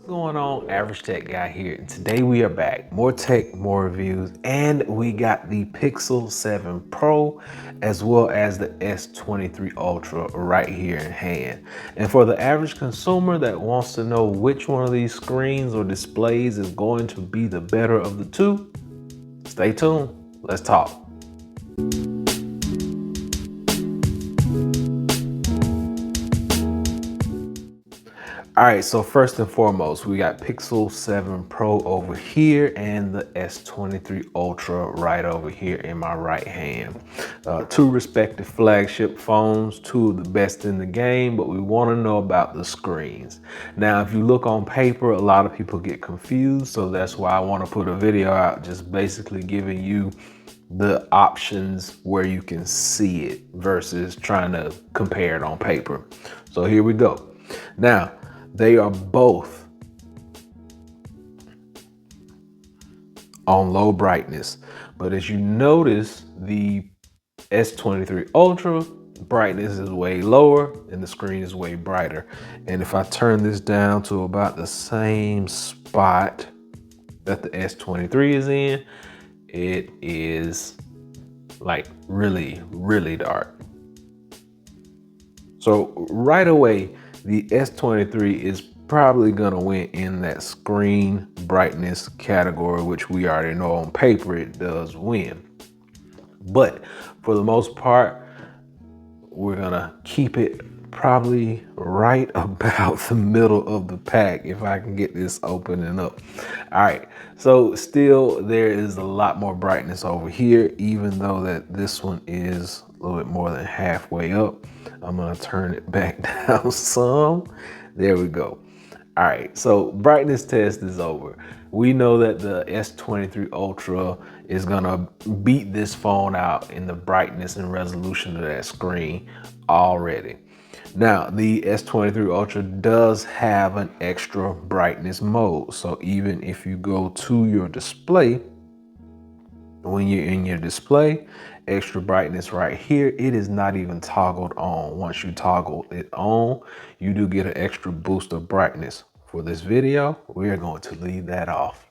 going on? Average Tech Guy here, and today we are back. More tech, more reviews, and we got the Pixel 7 Pro as well as the S23 Ultra right here in hand. And for the average consumer that wants to know which one of these screens or displays is going to be the better of the two, stay tuned. Let's talk. All right, so first and foremost, we got Pixel 7 Pro over here and the S23 Ultra right over here in my right hand. Two respective flagship phones, two of the best in the game, but we want to know about the screens. Now, if you look on paper, a lot of people get confused, so that's why I want to put a video out just basically giving you the options where you can see it versus trying to compare it on paper. So here we go. Now, they are both on low brightness, but as you notice, the S23 Ultra brightness is way lower and the screen is way brighter. And if I turn this down to about the same spot that the S23 is in, it is like really, really dark. So right away, the S23 is probably gonna win in that screen brightness category, which we already know on paper it does win. But for the most part, we're gonna keep it probably right about the middle of the pack if I can get this opening up. All right, so still there is a lot more brightness over here, even though that this one is a little bit more than halfway up. I'm gonna turn it back down some. There we go. All right, so brightness test is over. We know that the S23 Ultra is gonna beat this phone out in the brightness and resolution of that screen already. Now, the S23 Ultra does have an extra brightness mode. So even if you go to your display, when you're in your display, extra brightness right here, it is not even toggled on. Once you toggle it on, you do get an extra boost of brightness. For this video, we are going to leave that off.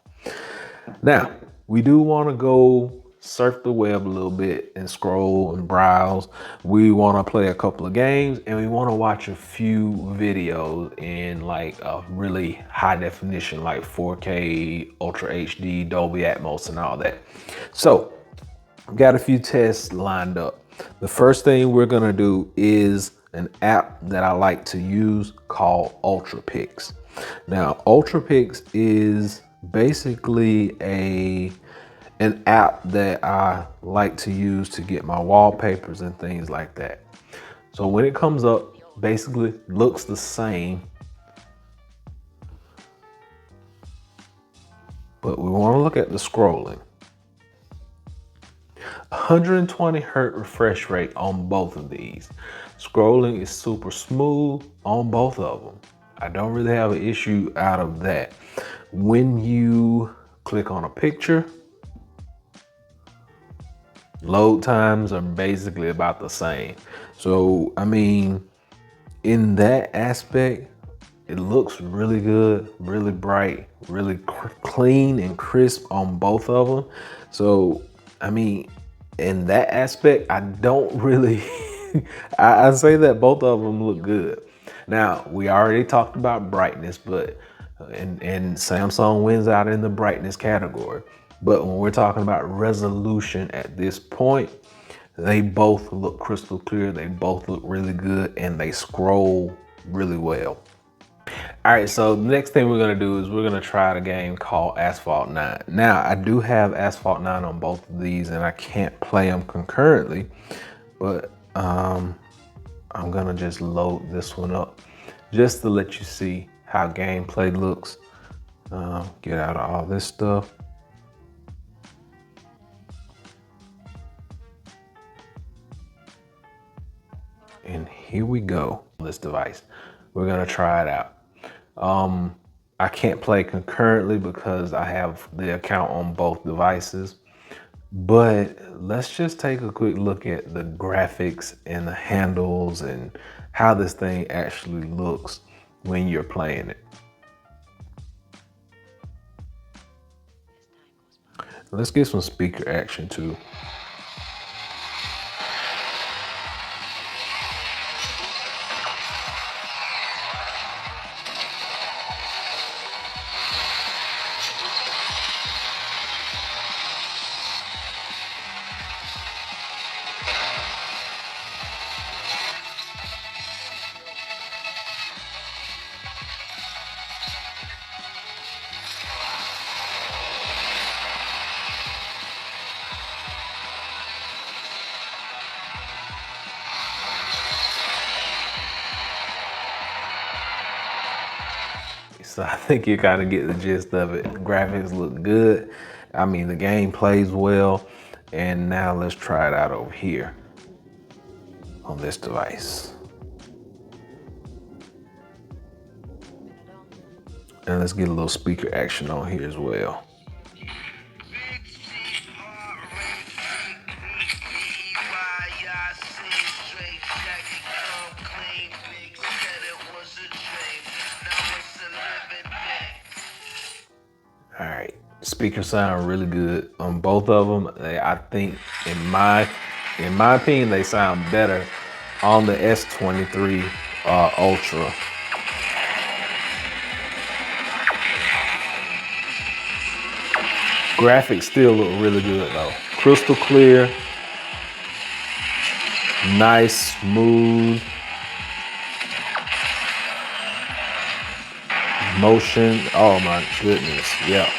Now, we do want to go surf the web a little bit and scroll and browse. We want to play a couple of games and we want to watch a few videos in like a really high definition, like 4K, Ultra HD, Dolby Atmos and all that. So got a few tests lined up. The first thing we're going to do is an app that I like to use called UltraPix. Now, UltraPix is basically an app that I like to use to get my wallpapers and things like that. So when it comes up, basically looks the same, but we want to look at the scrolling. 120 hertz refresh rate on both of these. Scrolling is super smooth on both of them. I don't really have an issue out of that. When you click on a picture, load times are basically about the same. So, I mean, in that aspect, it looks really good, really bright, really clean and crisp on both of them. So, I mean, in that aspect, I don't really, I say that both of them look good. Now, we already talked about brightness, but, and Samsung wins out in the brightness category. But when we're talking about resolution at this point, they both look crystal clear, they both look really good, and they scroll really well. All right, so the next thing we're gonna do is we're gonna try the game called Asphalt 9. Now, I do have Asphalt 9 on both of these and I can't play them concurrently, but I'm gonna just load this one up just to let you see how gameplay looks. Get out of all this stuff. And here we go on this device. We're gonna try it out. I can't play concurrently because I have the account on both devices, but let's just take a quick look at the graphics and the handles and how this thing actually looks when you're playing it. Let's get some speaker action too. So I think you kind of get the gist of it. Graphics look good. I mean, the game plays well. And now let's try it out over here on this device. And let's get a little speaker action on here as well. All right, speakers sound really good on both of them. I think, in my opinion, they sound better on the S23 Ultra. Graphics still look really good though. Crystal clear, nice, smooth. Motion, oh my goodness, yeah.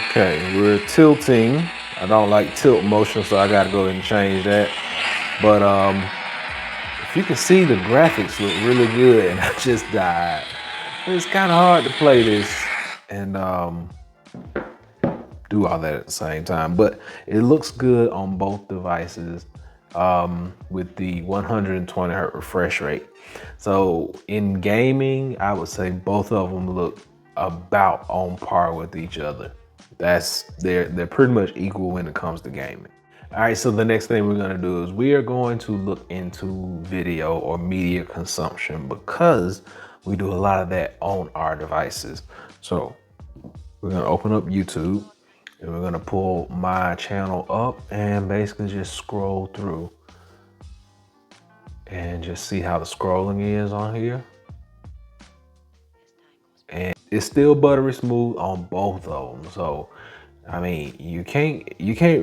Okay, we're tilting. I don't like tilt motion, so I gotta go ahead and change that. But if you can see, the graphics look really good, and I just died. It's kind of hard to play this and do all that at the same time, but it looks good on both devices with the 120 hertz refresh rate. So in gaming, I would say both of them look about on par with each other. They're pretty much equal when it comes to gaming. All right, so the next thing we're gonna do is we are going to look into video or media consumption, because we do a lot of that on our devices. So we're gonna open up YouTube and we're gonna pull my channel up and basically just scroll through and just see how the scrolling is on here. And it's still buttery smooth on both of them. So I mean, you can't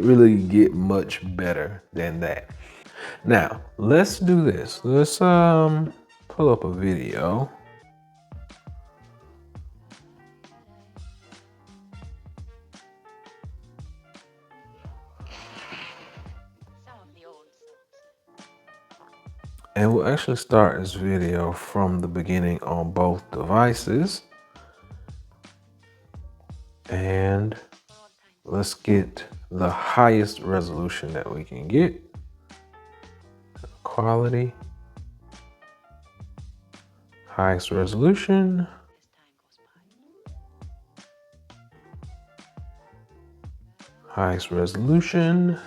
really get much better than that. Now, let's do this. Let's pull up a video. And we'll actually start this video from the beginning on both devices. And let's get the highest resolution that we can get. Quality. Highest resolution. Highest resolution.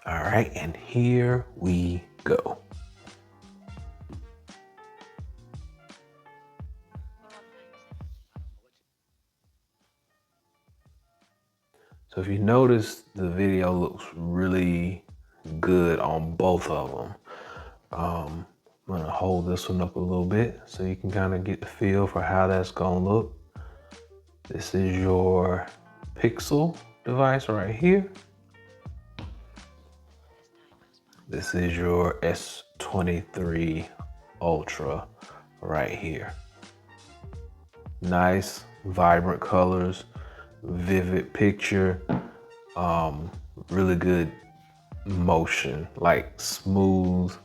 All right, and here we go. So if you notice, the video looks really good on both of them. I'm gonna hold this one up a little bit so you can kind of get the feel for how that's gonna look. This is your Pixel device right here. This is your S23 Ultra right here. Nice, vibrant colors, vivid picture, really good motion, like smooth.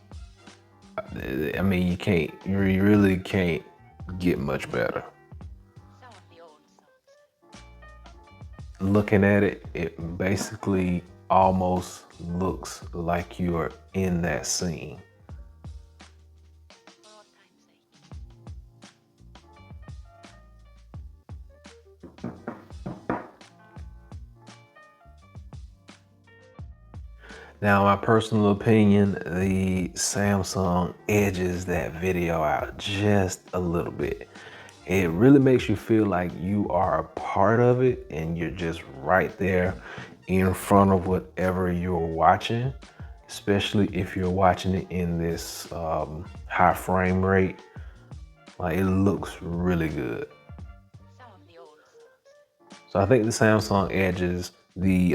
I mean, you really can't get much better. Looking at it, it basically almost looks like you're in that scene. Now, my personal opinion, the Samsung edges that video out just a little bit. It really makes you feel like you are a part of it and you're just right there in front of whatever you're watching, especially if you're watching it in this high frame rate. Like, it looks really good. So I think the Samsung edges the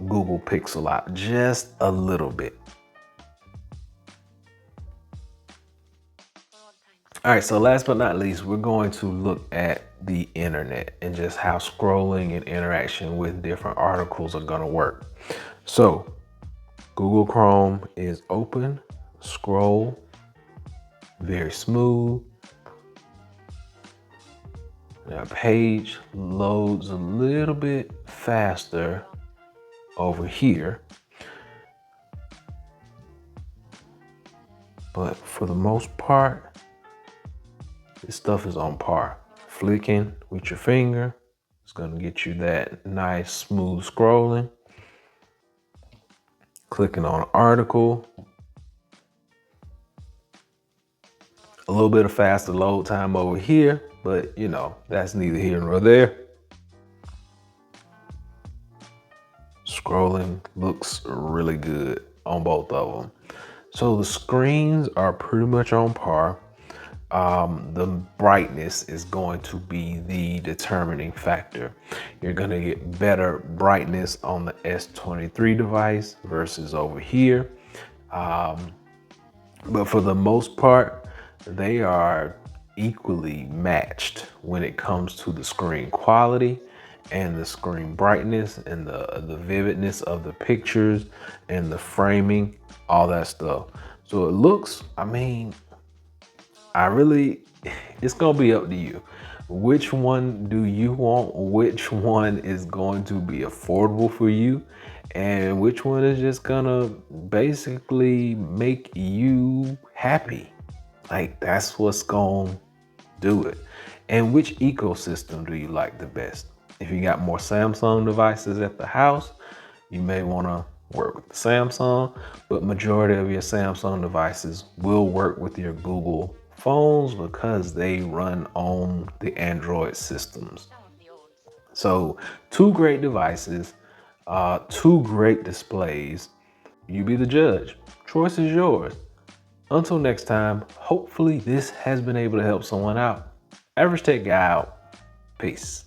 Google Pixel out just a little bit. All right, so last but not least, we're going to look at the internet and just how scrolling and interaction with different articles are gonna work. So Google Chrome is open, scroll, very smooth. Now page loads a little bit faster over here, but for the most part, this stuff is on par. Flicking with your finger is gonna get you that nice smooth scrolling. Clicking on an article, a little bit of faster load time over here, but you know, that's neither here nor there. Scrolling looks really good on both of them. So the screens are pretty much on par. The brightness is going to be the determining factor. You're gonna get better brightness on the S23 device versus over here. But for the most part, they are equally matched when it comes to the screen quality and the screen brightness and the vividness of the pictures and the framing, all that stuff. So it looks, I mean, it's gonna be up to you. Which one do you want? Which one is going to be affordable for you? And which one is just gonna basically make you happy? Like, that's what's gonna do it. And which ecosystem do you like the best? If you got more Samsung devices at the house, you may wanna work with the Samsung, but majority of your Samsung devices will work with your Google phones because they run on the Android systems. So 2 great devices, 2 great displays. You be the judge. Choice is yours. Until next time, hopefully this has been able to help someone out. Average Tech Guy out. Peace.